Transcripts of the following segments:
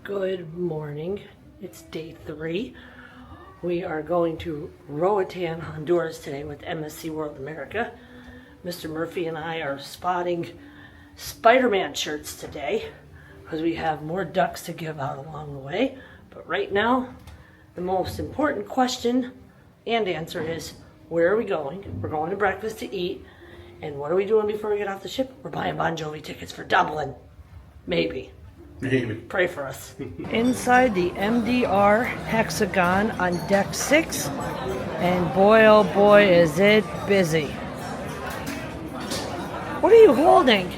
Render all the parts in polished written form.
Good morning. It's day 3. We are going to Roatan, Honduras today with MSC World America. Mr. Murphy and I are spotting Spider-Man shirts today because we have more ducks to give out along the way. But right now, the most important question and answer is, where are we going? We're going to breakfast to eat. And what are we doing before we get off the ship? We're buying Bon Jovi tickets for Dublin. Maybe. Pray for us. Inside the MDR Hexagon on deck 6, and boy oh boy is it busy. What are you holding?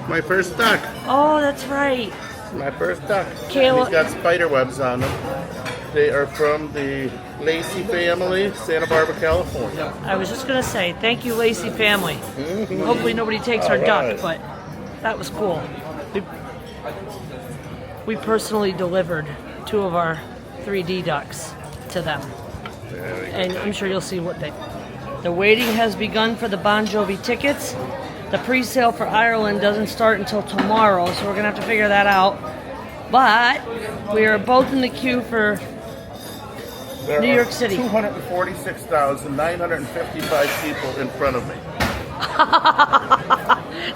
My first duck. Oh, that's right. My first duck. Kayla. He's got spider webs on them. They are from the Lacey family, Santa Barbara, California. I was just going to say, thank you, Lacey family. Hopefully nobody takes our duck, but that was cool. We personally delivered 2 of our 3D ducks to them. And I'm sure you'll see what they... The waiting has begun for the Bon Jovi tickets. The pre-sale for Ireland doesn't start until tomorrow, so we're going to have to figure that out. But we are both in the queue for New York City. 246,955 people in front of me.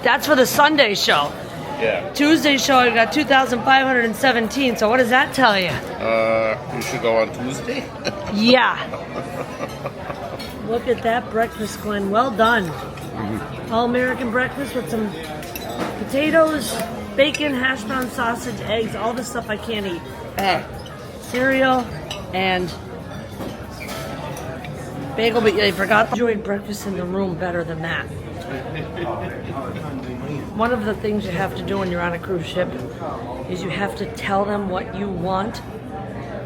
That's for the Sunday show. Yeah. Tuesday show, we got 2,517. So what does that tell you? You should go on Tuesday. Yeah. Look at that breakfast, Glenn. Well done. All-American breakfast with some potatoes, bacon, hash brown sausage, eggs, all the stuff I can't eat. Cereal and bagel, but I forgot to enjoy breakfast in the room better than that. One of the things you have to do when you're on a cruise ship is you have to tell them what you want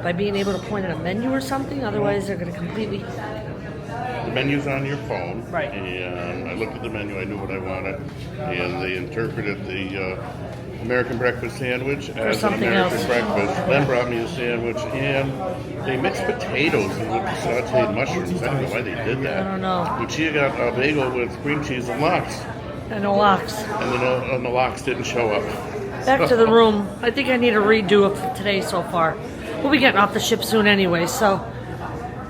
by being able to point at a menu or something. Otherwise, they're going to completely... The menu's on your phone. Right. And I looked at the menu, I knew what I wanted. And they interpreted the American breakfast sandwich as an American breakfast. Then brought me a sandwich, and they mixed potatoes with sauteed mushrooms. I don't know why they did that. I don't know. Lucia got a bagel with cream cheese and lox. And no lox. And the lox didn't show up. Back to the room. I think I need a redo of today so far. We'll be getting off the ship soon anyway, so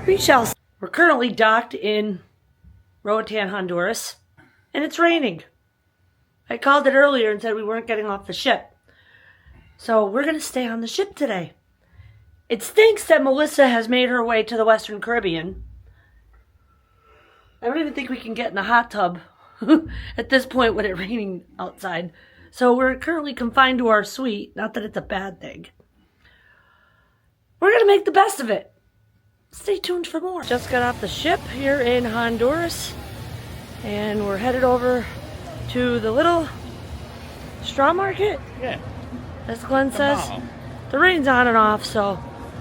we shall see. We're currently docked in Roatan, Honduras, and it's raining. I called it earlier and said we weren't getting off the ship. So we're going to stay on the ship today. It stinks that Melissa has made her way to the Western Caribbean. I don't even think we can get in the hot tub at this point with it raining outside. So we're currently confined to our suite. Not that it's a bad thing. We're going to make the best of it. Stay tuned for more. Just got off the ship here in Honduras, and we're headed over to the little straw market. Yeah. As Glenn says, the rain's on and off, so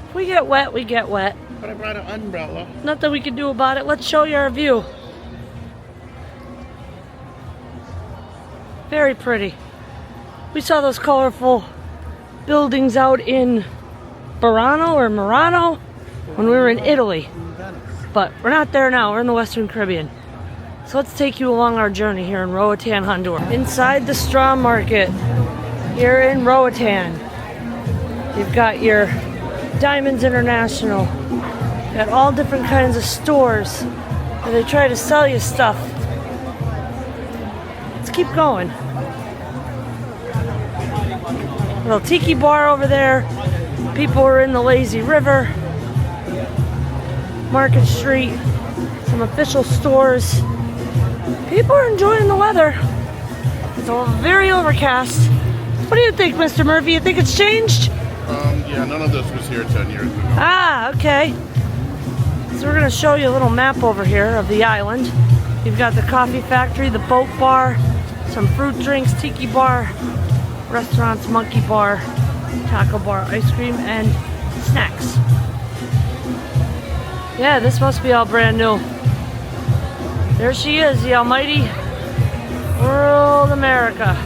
if we get wet, we get wet. But I brought an umbrella. Nothing we can do about it. Let's show you our view. Very pretty. We saw those colorful buildings out in Murano when we were in Italy. But we're not there now. We're in the Western Caribbean. So let's take you along our journey here in Roatan, Honduras. Inside the straw market here in Roatan, you've got your Diamonds International. Got all different kinds of stores where they try to sell you stuff. Let's keep going. Little tiki bar over there. People are in the lazy river. Market Street. Some official stores. People are enjoying the weather. It's all very overcast. What do you think, Mr. Murphy? You think it's changed? Yeah, none of this was here 10 years ago. Ah, okay. So we're going to show you a little map over here of the island. You've got the coffee factory, the boat bar, some fruit drinks, tiki bar, restaurants, monkey bar, taco bar, ice cream, and snacks. Yeah, this must be all brand new. There she is, the almighty World America.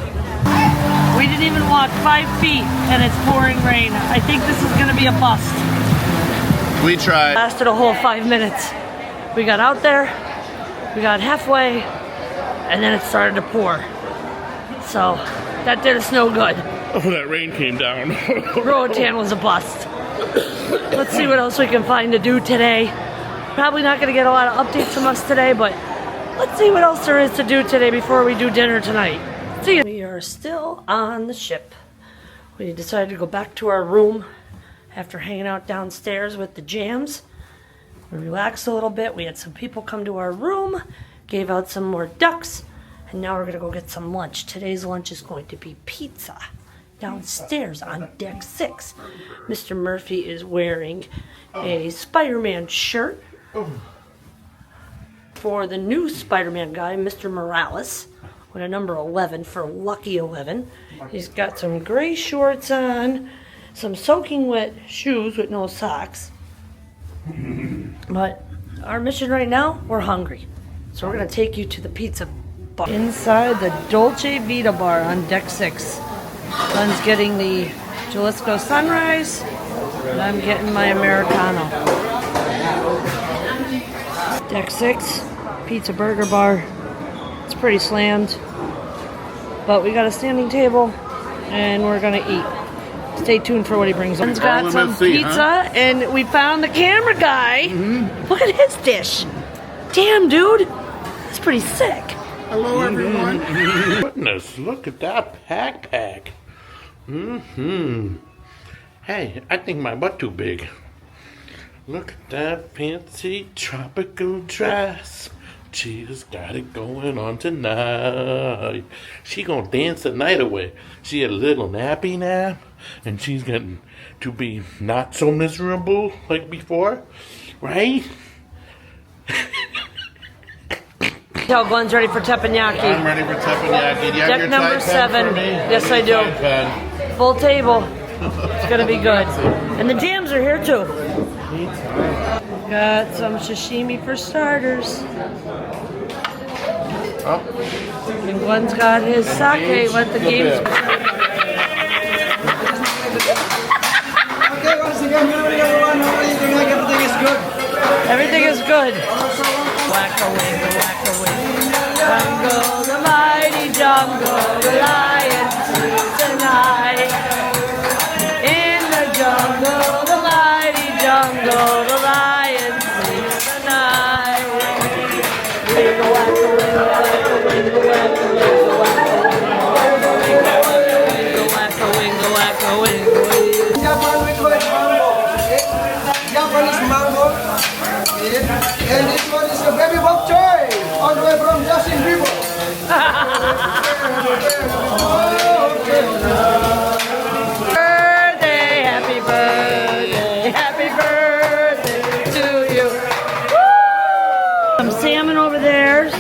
We didn't even walk 5 feet and it's pouring rain. I think this is gonna be a bust. We tried. Lasted a whole 5 minutes. We got out there, we got halfway, and then it started to pour. So that did us no good. Oh, that rain came down. Roatan was a bust. Let's see what else we can find to do today. Probably not going to get a lot of updates from us today, but let's see what else there is to do today before we do dinner tonight. See you. We are still on the ship. We decided to go back to our room after hanging out downstairs with the Jams. We relaxed a little bit. We had some people come to our room, gave out some more ducks, and now we're going to go get some lunch. Today's lunch is going to be pizza downstairs on deck 6. Mr. Murphy is wearing a Spider-Man shirt for the new Spider-Man guy, Mr. Morales, with a number 11 for Lucky 11. He's got some gray shorts on, some soaking wet shoes with no socks. But our mission right now, we're hungry. So we're going to take you to the pizza bar. Inside the Dolce Vita bar on deck 6. Glenn's getting the Jalisco Sunrise, and I'm getting my Americano. Deck 6, pizza burger bar. It's pretty slammed, but we got a standing table, and we're gonna eat. Stay tuned for what he brings. Glenn's got some pizza, and we found the camera guy. Look at his dish. Damn, dude, that's pretty sick. Hello, everyone. Goodness, look at that pack. Hey, I think my butt too big. Look at that fancy tropical dress. She's got it going on tonight. She gonna dance the night away. She had a little nappy nap, and she's getting to be not so miserable like before, right? Tell Glenn's ready for teppanyaki. I'm ready for teppanyaki. Do you have Deck your number Thai pen 7. for me? Yes, I do. Thai pen. Full table. It's gonna be good. And the Jams are here too. Got some sashimi for starters. Oh, And Glenn's got his sake. Let the games. Okay, once again, good evening, everyone. How are you doing? Like everything is good. Everything is good. Whack-a-wing. Jungle, the mighty jungle, the lion sleeps tonight. In the jungle, the mighty jungle, the lion sleeps tonight. Wiggle, whack-a-wing, whack-a-wing, whack-a-wing, whack-a-wing. Japan, we call it mango. Okay? Japanese mango. Okay? And this one is the baby bok choy, all the way from Justin Bieber. Birthday, happy birthday to you. Woo! Some salmon over there,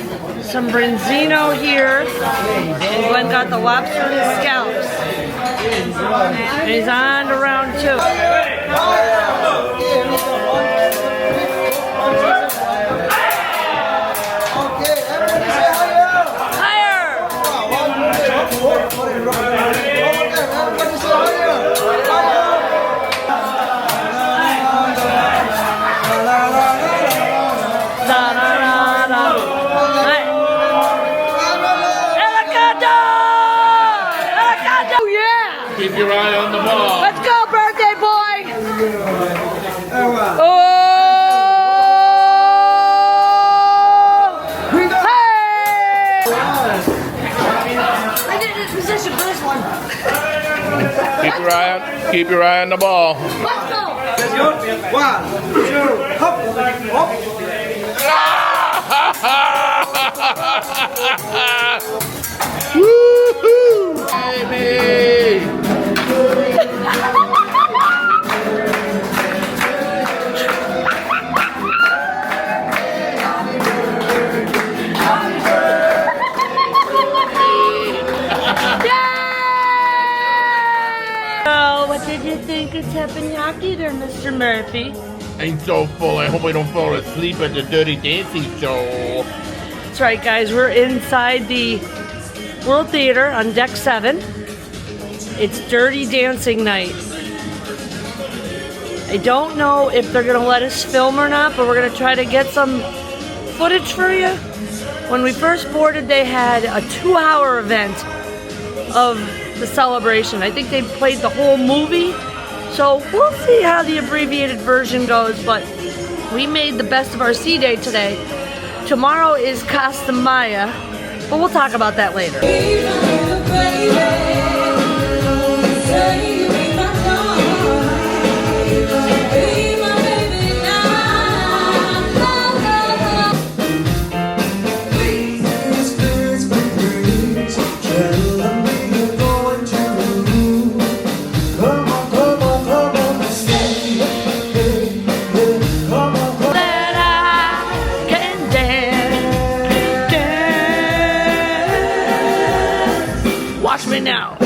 some branzino here, and Glenn got the lobster and the scallops. And he's on to round 2. Okay, everybody say higher. Higher! Everybody say higher. Da-da-da-da. Hi. Elicado! Elicado, yeah! keep your eye on the ball. Let's go, birthday boy! Oh! Hey! I did this position for this one. Keep your eye on the ball. Let's go! Let's go. 1, 2, hop, hop. Woohoo! Baby! Oh, what did you think of teppanyaki there, Mr. Murphy? I'm so full. I hope I don't fall asleep at the Dirty Dancing show. That's right, guys. We're inside the World Theater on Deck 7. It's Dirty Dancing night. I don't know if they're going to let us film or not, but we're going to try to get some footage for you. When we first boarded, they had a 2-hour event of the celebration. I think they played the whole movie. So we'll see how the abbreviated version goes, but we made the best of our sea day today. Tomorrow is Costa Maya, but we'll talk about that later. Watch me now.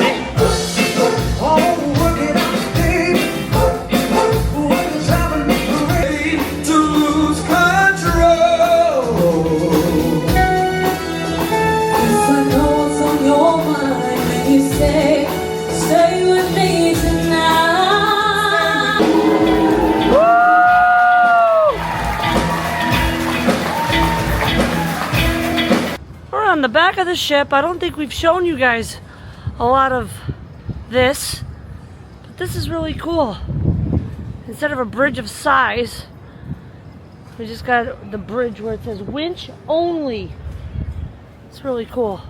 We're on the back of the ship. I don't think we've shown you guys a lot of this, but this is really cool. Instead of a bridge of size, we just got the bridge where it says winch only. It's really cool.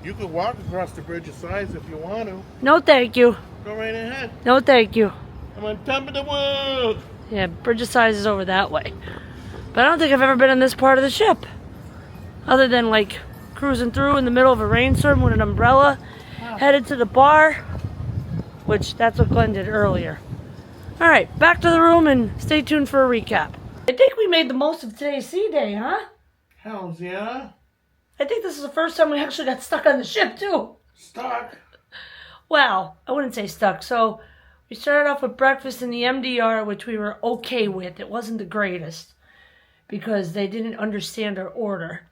You could walk across the bridge of size if you want to. No thank you. Go right ahead. No thank you. I'm on top of the world. Yeah, bridge of size is over that way. But I don't think I've ever been in this part of the ship. Other than like cruising through in the middle of a rainstorm with an umbrella, headed to the bar, which that's what Glenn did earlier. All right, back to the room and stay tuned for a recap. I think we made the most of today's sea day, huh? Hells yeah. I think this is the first time we actually got stuck on the ship too. Stuck. Well, I wouldn't say stuck. So we started off with breakfast in the MDR, which we were okay with. It wasn't the greatest because they didn't understand our order.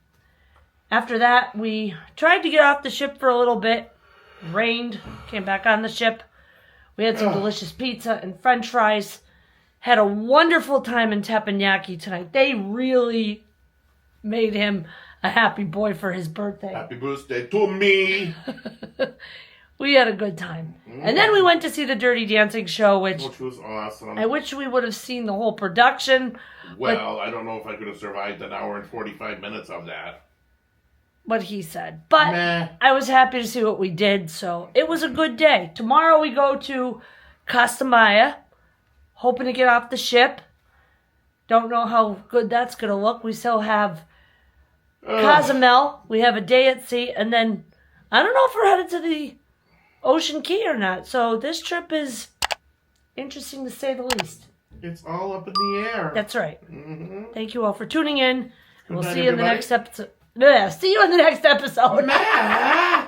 After that, we tried to get off the ship for a little bit. It rained, came back on the ship. We had some delicious pizza and french fries. Had a wonderful time in Tenyaki tonight. They really made him a happy boy for his birthday. Happy birthday to me. We had a good time. And then we went to see the Dirty Dancing show, which was awesome. I wish we would have seen the whole production. Well, I don't know if I could have survived an hour and 45 minutes of that. What he said. But Meh. I was happy to see what we did, so it was a good day. Tomorrow we go to Costa Maya, hoping to get off the ship. Don't know how good that's going to look. We still have Cozumel. We have a day at sea, and then I don't know if we're headed to the Ocean Key or not. So this trip is interesting to say the least. It's all up in the air. That's right. Mm-hmm. Thank you all for tuning in. And we'll night, see you in the everybody. next episode. Yeah, see you in the next episode. Meh.